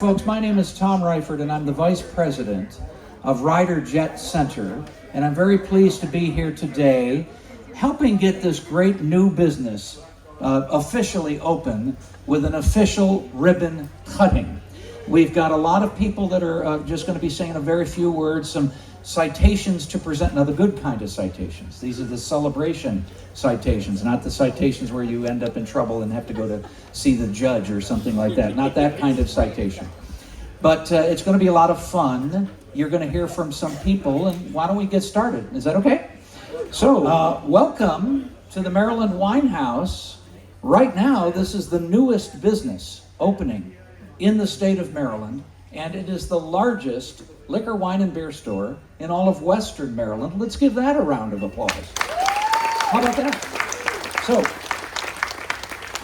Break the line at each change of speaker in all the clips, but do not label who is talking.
Folks, my name is Tom Reifert, and I'm the Vice President of Ryder Jet Center, and I'm very pleased to be here today helping get this great new business officially open with an official ribbon cutting. We've got a lot of people that are just going to be saying a very few words, some citations to present. Now, the good kind of citations. These are the celebration citations, not the citations where you end up in trouble and have to go to see the judge or something like that. Not that kind of citation. But it's going to be a lot of fun. You're going to hear from some people, and why don't we get started? Is that okay? So, welcome to the Maryland Wine House. Right now, this is the newest business opening in the state of Maryland, and it is the largest liquor, wine, and beer store in all of Western Maryland. Let's give that a round of applause. How about that? So,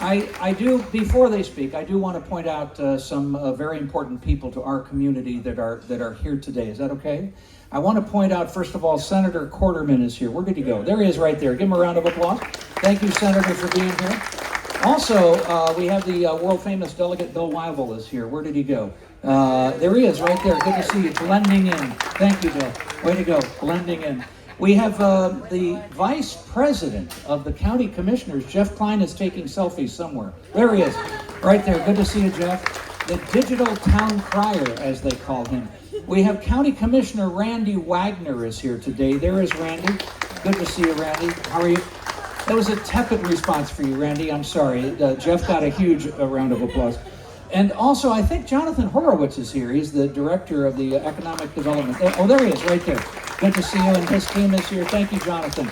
I do, before they speak, I do want to point out some very important people to our community that are here today. Is that okay? I want to point out, first of all, Senator Corderman is here. Where did he go? There he is right there. Give him a round of applause. Thank you, Senator, for being here. Also, we have the world-famous Delegate Bill Wyville is here. Where did he go? There he is, right there. Good to see you. Blending in. Thank you, Bill. Way to go. Blending in. We have the Vice President of the County Commissioners. Jeff Klein is taking selfies somewhere. There he is. Right there. Good to see you, Jeff. The Digital Town Crier, as they call him. We have County Commissioner Randy Wagner is here today. There is Randy. Good to see you, Randy. How are you? That was a tepid response for you, Randy. I'm sorry. Jeff got a huge round of applause. And also, I think Jonathan Horowitz is here. He's the Director of the Economic Development. Oh, there he is, right there. Good to see you, and his team is here. Thank you, Jonathan.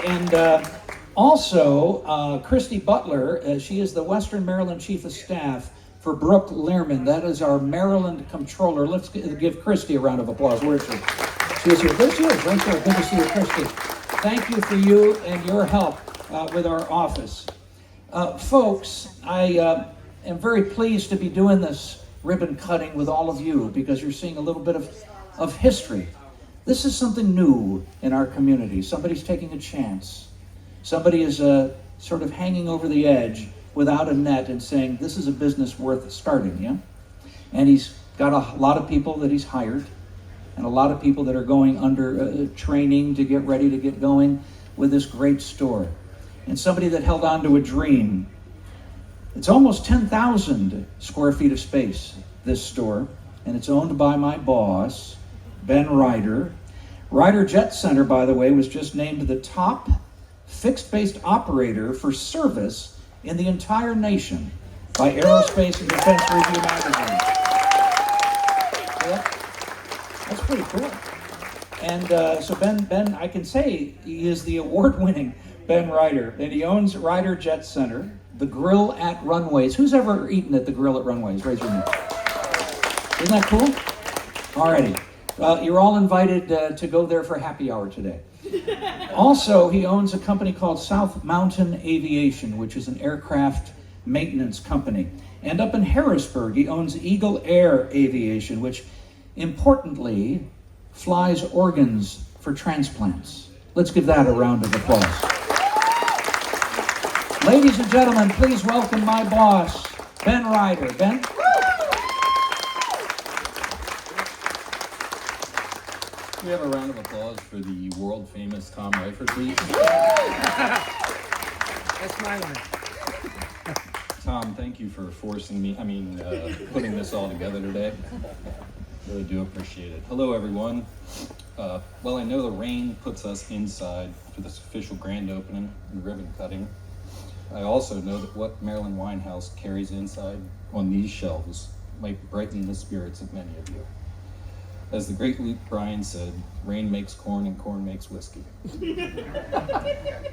And also, Christy Butler, she is the Western Maryland Chief of Staff for Brooke Lehrman. That is our Maryland Comptroller. Let's give Christy a round of applause. Where is she? She is here. There she is, right there. Good to see you, Christy. Thank you for you and your help with our office. Folks, I am very pleased to be doing this ribbon cutting with all of you because you're seeing a little bit of history. This is something new in our community. Somebody's taking a chance. Somebody is sort of hanging over the edge without a net and saying, this is a business worth starting, yeah? And he's got a lot of people that he's hired and a lot of people that are going under training to get ready to get going with this great store. And somebody that held on to a dream. It's almost 10,000 square feet of space, this store, and it's owned by my boss, Ben Ryder. Ryder Jet Center, by the way, was just named the top fixed-based operator for service in the entire nation by Aerospace and Defense Review magazine. So that's pretty cool. And so Ben, I can say he is the award-winning Ben Ryder, and he owns Ryder Jet Center, the Grill at Runways. Who's ever eaten at the Grill at Runways? Raise your hand. Isn't that cool? Alrighty. You're all invited to go there for happy hour today. Also, he owns a company called South Mountain Aviation, which is an aircraft maintenance company. And up in Harrisburg, he owns Eagle Air Aviation, which importantly flies organs for transplants. Let's give that a round of applause. Ladies and gentlemen, please welcome my boss, Ben Ryder. Ben?
We have a round of applause for the world-famous Tom Reifert, please.
That's my one.
Tom, thank you for putting this all together today. Really do appreciate it. Hello, everyone. Well, I know the rain puts us inside for this official grand opening and ribbon cutting. I also know that what Maryland Wine House carries inside on these shelves might brighten the spirits of many of you. As the great Luke Bryan said, rain makes corn and corn makes whiskey.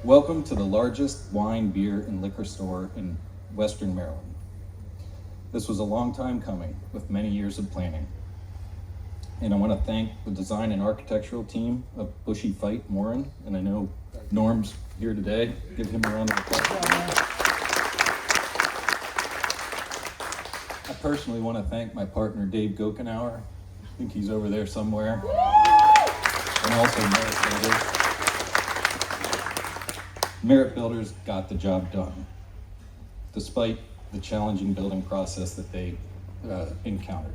Welcome to the largest wine, beer, and liquor store in Western Maryland. This was a long time coming with many years of planning. And I want to thank the design and architectural team of Bushy Fight Morin, and I know Norm's here today. Give him a round of applause. I personally want to thank my partner Dave Gokenauer. I think he's over there somewhere. And also Merit Builders. Merit Builders got the job done, despite the challenging building process that they encountered.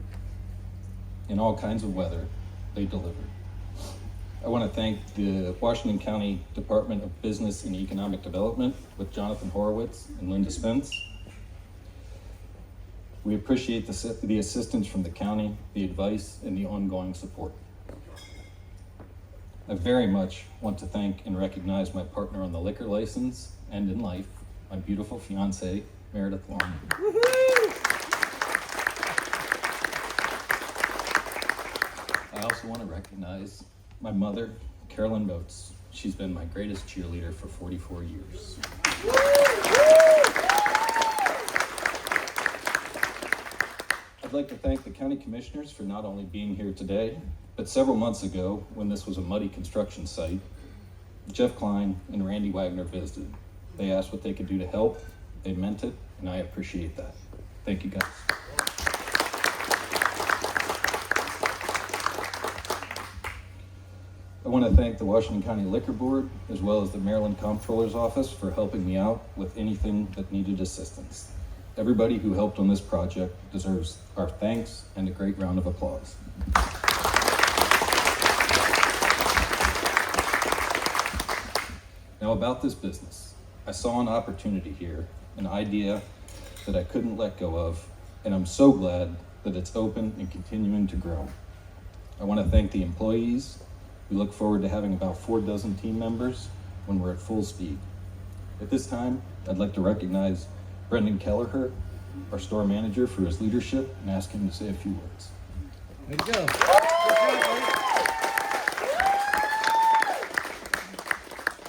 In all kinds of weather, they delivered. I want to thank the Washington County Department of Business and Economic Development with Jonathan Horowitz and Linda Spence. We appreciate the assistance from the county, the advice, and the ongoing support. I very much want to thank and recognize my partner on the liquor license and in life, my beautiful fiance, Meredith Long. I also want to recognize my mother, Carolyn Motes. She's been my greatest cheerleader for 44 years. I'd like to thank the county commissioners for not only being here today, but several months ago, when this was a muddy construction site, Jeff Klein and Randy Wagner visited. They asked what they could do to help. They meant it, and I appreciate that. Thank you, guys. I want to thank the Washington County Liquor Board, as well as the Maryland Comptroller's Office for helping me out with anything that needed assistance. Everybody who helped on this project deserves our thanks and a great round of applause. Now about this business. I saw an opportunity here, an idea that I couldn't let go of, and I'm so glad that it's open and continuing to grow. I want to thank the employees. We look forward to having about 4 dozen team members when we're at full speed. At this time, I'd like to recognize Brendan Kelleher, our store manager, for his leadership and ask him to say a few words.
Way to go.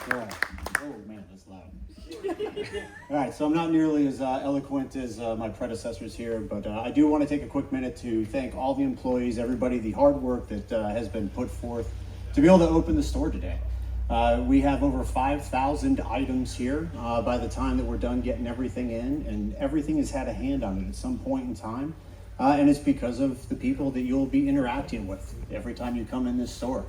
Yeah. Oh man, that's loud. All right, so I'm not nearly as eloquent as my predecessors here, but I do want to take a quick minute to thank all the employees, everybody, the hard work that has been put forth to be able to open the store today. We have over 5,000 items here by the time that we're done getting everything in, and everything has had a hand on it at some point in time. And it's because of the people that you'll be interacting with every time you come in this store.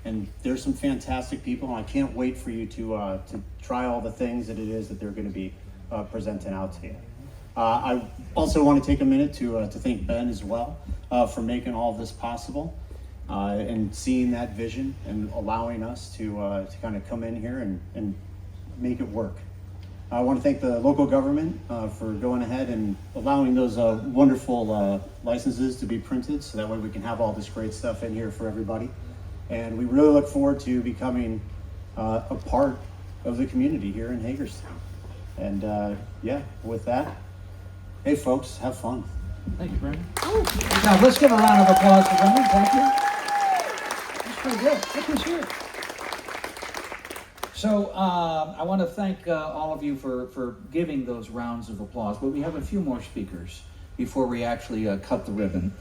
And there's some fantastic people, and I can't wait for you to try all the things that it is that they're going to be presenting out to you. I also want to take a minute to thank Ben as well for making all of this possible. And seeing that vision and allowing us to kind of come in here and make it work. I want to thank the local government for going ahead and allowing those wonderful licenses to be printed, so that way we can have all this great stuff in here for everybody. And we really look forward to becoming a part of the community here in Hagerstown. And yeah, with that, hey folks, have fun.
Thank you, Brendan. Now let's give a round of applause for Brendan. Thank you. That's pretty good. Look who's here. So I want to thank all of you for giving those rounds of applause, but we have a few more speakers before we actually cut the ribbon.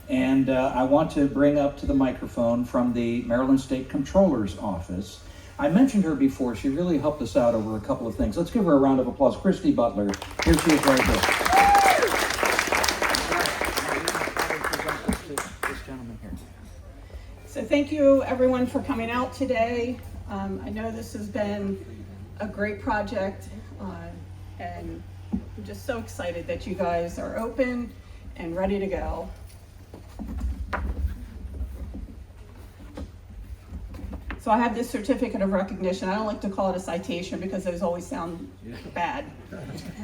And I want to bring up to the microphone from the Maryland State Comptroller's Office. I mentioned her before. She really helped us out over a couple of things. Let's give her a round of applause. Christy Butler. Here she is right here. This gentleman here.
So thank you everyone for coming out today. I know this has been a great project and I'm just so excited that you guys are open and ready to go. So I have this certificate of recognition. I don't like to call it a citation because those always sound bad.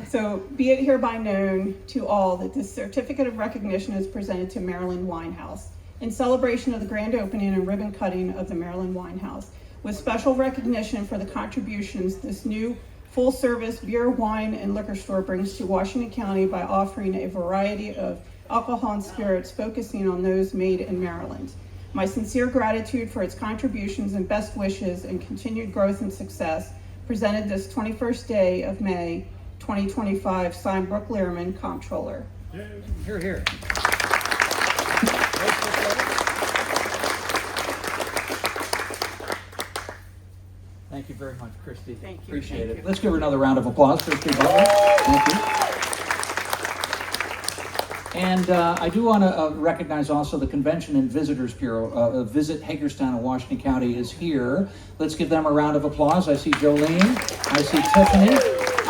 So be it hereby known to all that this certificate of recognition is presented to Maryland Wine House in celebration of the grand opening and ribbon cutting of the Maryland Wine House, with special recognition for the contributions this new full-service beer, wine, and liquor store brings to Washington County by offering a variety of alcohol and spirits focusing on those made in Maryland. My sincere gratitude for its contributions and best wishes and continued growth and success presented this 21st day of May 2025, signed Brooke Lehrman, Comptroller.
Here, here. Thank you very much, Christy.
Thank you.
Appreciate
Thank
it.
you.
Let's give her another round of applause, Christy Butler. Thank you. And I do want to recognize also the Convention and Visitors Bureau. Visit Hagerstown in Washington County is here. Let's give them a round of applause. I see Jolene. I see Tiffany.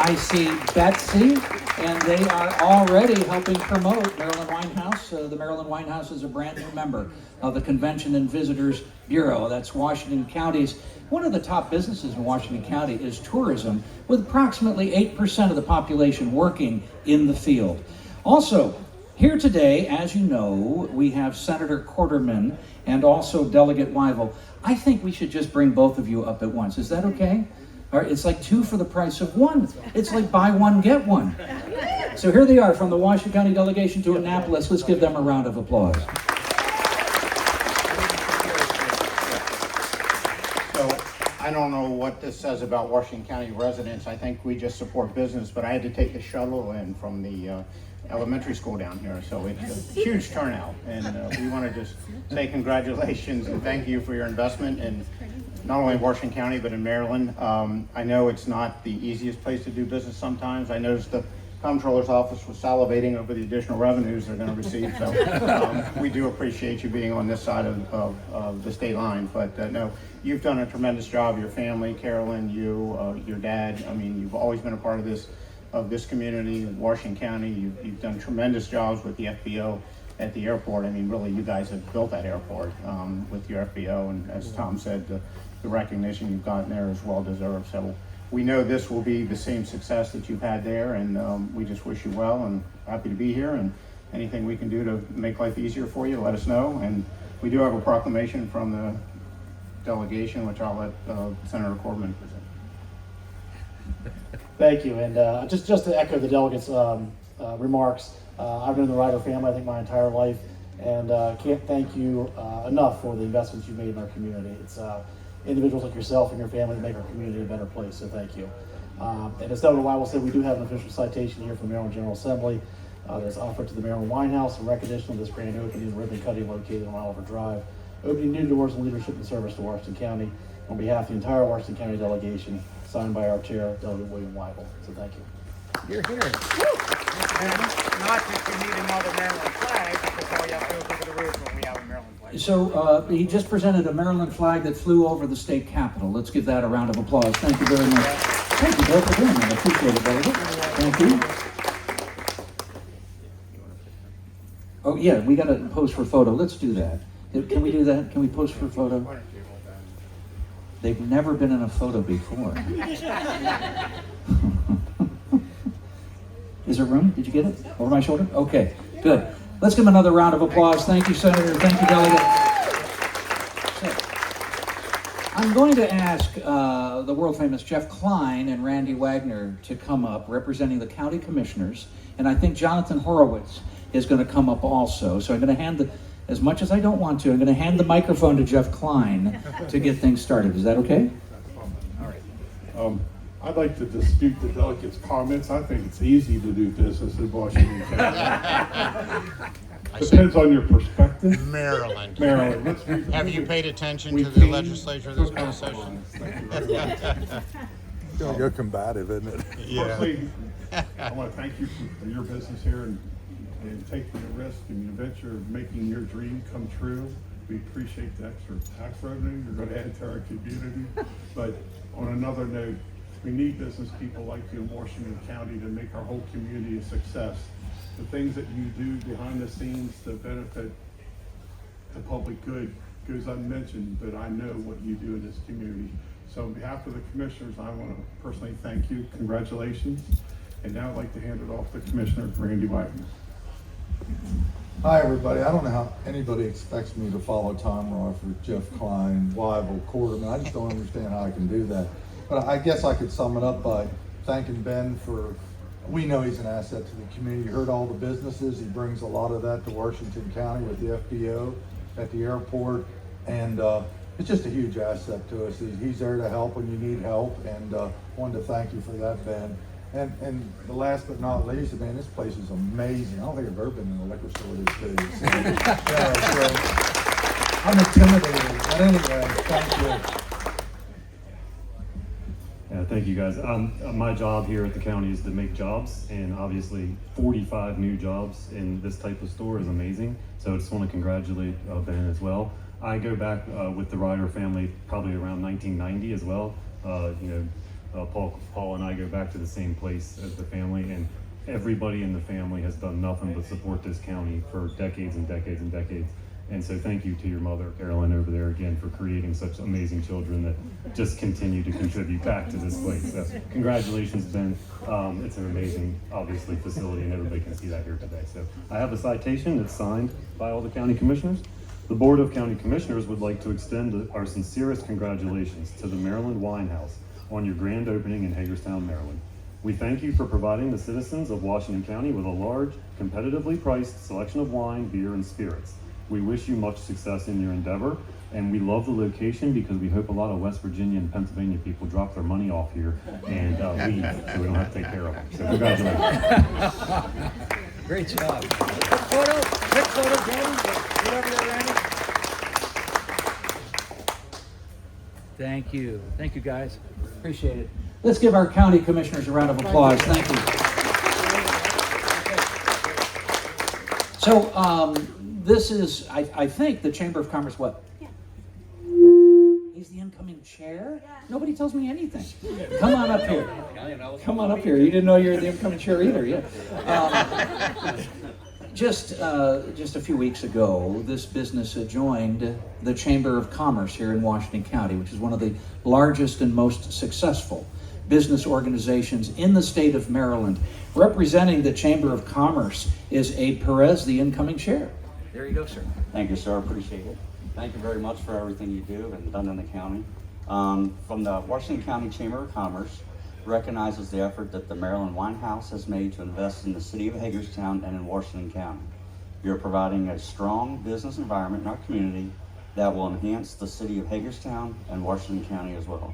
I see Betsy, and they are already helping promote Maryland Wine House. The Maryland Wine House is a brand new member of the Convention and Visitors Bureau. That's Washington County's. One of the top businesses in Washington County is tourism, with approximately 8% of the population working in the field. Also, here today, as you know, we have Senator Quarterman and also Delegate Wyvil. I think we should just bring both of you up at once. Is that okay? All right, it's like 2 for the price of 1. It's like buy one, get one. So here they are from the Washington County delegation to Annapolis. Let's give them a round of applause.
So I don't know what this says about Washington County residents. I think we just support business, but I had to take the shuttle in from the elementary school down here, so it's a huge turnout. And we want to just say congratulations and thank you for your investment in not only Washington County, but in Maryland. I know it's not the easiest place to do business sometimes. I noticed the Comptroller's office was salivating over the additional revenues they're going to receive. So we do appreciate you being on this side of the state line. But no, you've done a tremendous job. Your family, Carolyn, you, your dad. I mean, you've always been a part of this community in Washington County. You've done tremendous jobs with the FBO at the airport. I mean, really, you guys have built that airport with your FBO. And as Tom said, the recognition you've gotten there is well deserved. So we know this will be the same success that you've had there, and we just wish you well and happy to be here. And anything we can do to make life easier for you, let us know. And we do have a proclamation from the delegation, which I'll let Senator Quarterman present.
Thank you, and just to echo the delegates' remarks, I've known the Ryder family, I think, my entire life, and can't thank you enough for the investments you've made in our community. It's individuals like yourself and your family that make our community a better place, so thank you. And as Senator Wyvil said, we do have an official citation here from the Maryland General Assembly that's offered to the Maryland Wine House in recognition of this grand opening and ribbon cutting located on Oliver Drive, opening new doors and leadership and service to Washington County on behalf of the entire Washington County delegation, signed by our chair, Delegate William Wyvil. So thank you.
You're here.
And not that you need another Maryland flag, because all you have to do is look at the original, we have a Maryland flag.
So he just presented a Maryland flag that flew over the state capitol. Let's give that a round of applause. Thank you very much. Thank you, Bill, for doing that. I appreciate it, Delegate. Thank you. Oh, yeah, we got to pose for a photo. Let's do that. Can we do that? Can we pose for a photo? They've never been in a photo before. Is there room? Did you get it? Over my shoulder? Okay, good. Let's give them another round of applause. Thank you, Senator. Thank you, Delegate. So, I'm going to ask the world-famous Jeff Klein and Randy Wagner to come up, representing the county commissioners, and I think Jonathan Horowitz is going to come up also. So I'm going to hand as much as I don't want to, I'm going to hand the microphone to Jeff Klein to get things started. Is that okay?
I'd like to dispute the delegate's comments. I think it's easy to do business in Washington County. Depends on your perspective.
Maryland.
Maryland.
Have you paid attention to the legislature this past session?
You're combative, isn't it?
Firstly, I want to thank you for your business here and taking the risk and the adventure of making your dream come true. We appreciate the extra tax revenue you're going to add to our community. But on another note, we need business people like you in Washington County to make our whole community a success. The things that you do behind the scenes to benefit the public good goes unmentioned, but I know what you do in this community. So on behalf of the commissioners, I want to personally thank you. Congratulations. And now I'd like to hand it off to Commissioner Randy Wagner.
Hi, everybody. I don't know how anybody expects me to follow Tom Royford, Jeff Klein, Wyvil, Quarterman. I just don't understand how I can do that. But I guess I could sum it up by thanking Ben for, we know he's an asset to the community. You heard all the businesses. He brings a lot of that to Washington County with the FBO at the airport. And it's just a huge asset to us. He's there to help when you need help. And wanted to thank you for that, Ben. And the last but not least, man, this place is amazing. I don't think I've ever been in a liquor store this big. So, I'm intimidated. But anyway, thank you.
Yeah, thank you guys. My job here at the county is to make jobs, and obviously 45 new jobs in this type of store is amazing. So I just want to congratulate Ben as well. I go back with the Ryder family probably around 1990 as well. Paul and I go back to the same place as the family, and everybody in the family has done nothing but support this county for decades and decades and decades. And so thank you to your mother, Carolyn, over there again for creating such amazing children that just continue to contribute back to this place. So congratulations, Ben. It's an amazing, obviously, facility, and everybody can see that here today. So I have a citation that's signed by all the county commissioners. The Board of County Commissioners would like to extend our sincerest congratulations to the Maryland Wine House on your grand opening in Hagerstown, Maryland. We thank you for providing the citizens of Washington County with a large, competitively priced selection of wine, beer, and spirits. We wish you much success in your endeavor, and we love the location because we hope a lot of West Virginia and Pennsylvania people drop their money off here and leave, so we don't have to take care of them. So congratulations.
Great job.
Quick photo, Danny. Get over there, Randy.
Thank you. Thank you, guys. Appreciate it. Let's give our county commissioners a round of applause. Thank you. So, this is, I think, the Chamber of Commerce, what? Yeah. He's the incoming chair? Yeah. Nobody tells me anything. Come on up here. Come on up here. You didn't know you were the incoming chair either, yeah. Just a few weeks ago, this business joined the Chamber of Commerce here in Washington County, which is one of the largest and most successful business organizations in the state of Maryland. Representing the Chamber of Commerce is Abe Perez, the incoming chair. There you go, sir.
Thank you, sir. Appreciate it. Thank you very much for everything you do and done in the county. From the Washington County Chamber of Commerce, recognizes the effort that the Maryland Wine House has made to invest in the city of Hagerstown and in Washington County. You're providing a strong business environment in our community that will enhance the city of Hagerstown and Washington County as well.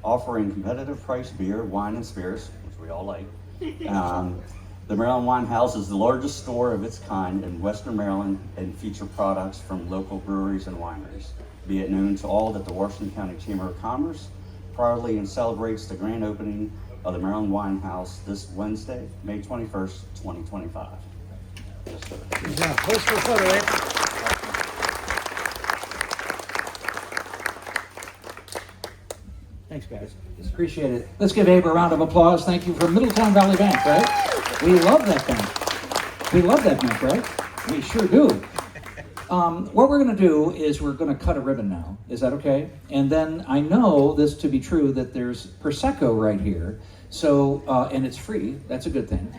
Offering competitive priced beer, wine, and spirits, which we all like. The Maryland Wine House is the largest store of its kind in Western Maryland and feature products from local breweries and wineries. Be it known to all that the Washington County Chamber of Commerce proudly and celebrates the grand opening of the Maryland Wine House this Wednesday, May 21st, 2025. Yes, sir.
Good job. Post for a photo, Abe.
Thanks, guys. Appreciate it. Let's give Abe a round of applause. Thank you from Middletown Valley Bank, right? We love that bank. We love that bank, right? We sure do. What we're going to do is we're going to cut a ribbon now. Is that okay? And then I know this to be true that there's Prosecco right here. So, and it's free. That's a good thing.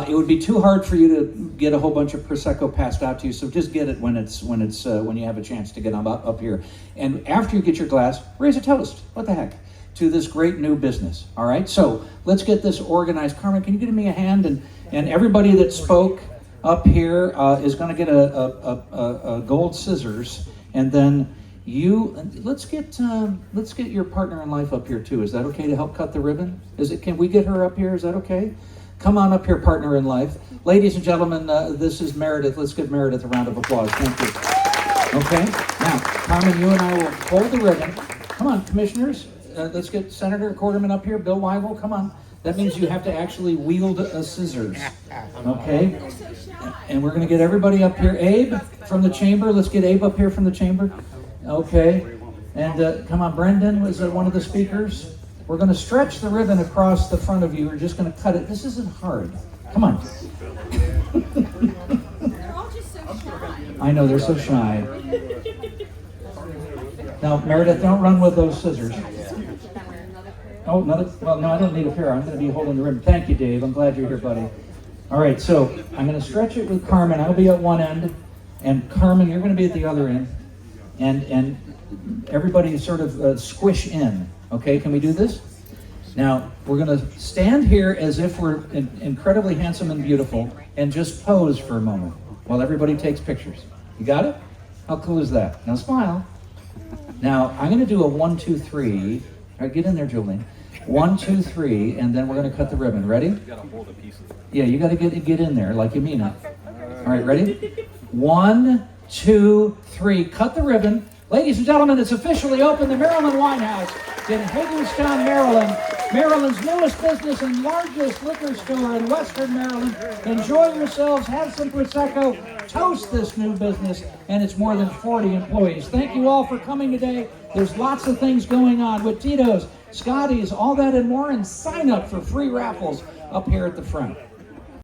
It would be too hard for you to get a whole bunch of Prosecco passed out to you. So just get it when you have a chance to get them up here. And after you get your glass, raise a toast. What the heck? To this great new business. All right. So let's get this organized. Carmen, can you give me a hand? And everybody that spoke up here is going to get a gold scissors, and then let's get your partner in life up here too. Is that okay to help cut the ribbon? Can we get her up here? Is that okay? Come on up here, partner in life. Ladies and gentlemen, this is Meredith. Let's give Meredith a round of applause. Thank you. Okay. Now, Carmen, you and I will hold the ribbon. Come on, commissioners. Let's get Senator Quarterman up here. Bill Weigel, come on. That means you have to actually wield a scissors. Okay? And we're going to get everybody up here. Abe from the chamber. Let's get Abe up here from the chamber. Okay. And come on, Brendan was one of the speakers. We're going to stretch the ribbon across the front of you. We're just going to cut it. This isn't hard. Come on.
They're all just so shy.
I know, they're so shy. Now, Meredith, don't run with those scissors. Oh, well, no, I don't need a pair. I'm going to be holding the ribbon. Thank you, Dave. I'm glad you're here, buddy. All right, so I'm going to stretch it with Carmen. I'll be at one end, and Carmen, you're going to be at the other end. And everybody sort of squish in. Okay, can we do this? Now, we're going to stand here as if we're incredibly handsome and beautiful and just pose for a moment while everybody takes pictures. You got it? How cool is that? Now smile. Now, I'm going to do a 1, 2, 3. All right, get in there, Julian. 1, 2, 3, and then we're going to cut the ribbon. Ready? You got to hold a piece of it. Yeah, you got to get in there like you mean it. All right, ready? 1, 2, 3. Cut the ribbon. Ladies and gentlemen, it's officially open. The Maryland Wine House in Hagerstown, Maryland. Maryland's newest business and largest liquor store in Western Maryland. Enjoy yourselves. Have some Prosecco. Toast this new business and its more than 40 employees. Thank you all for coming today. There's lots of things going on with Tito's, Scotty's, all that and more, and sign up for free raffles up here at the front.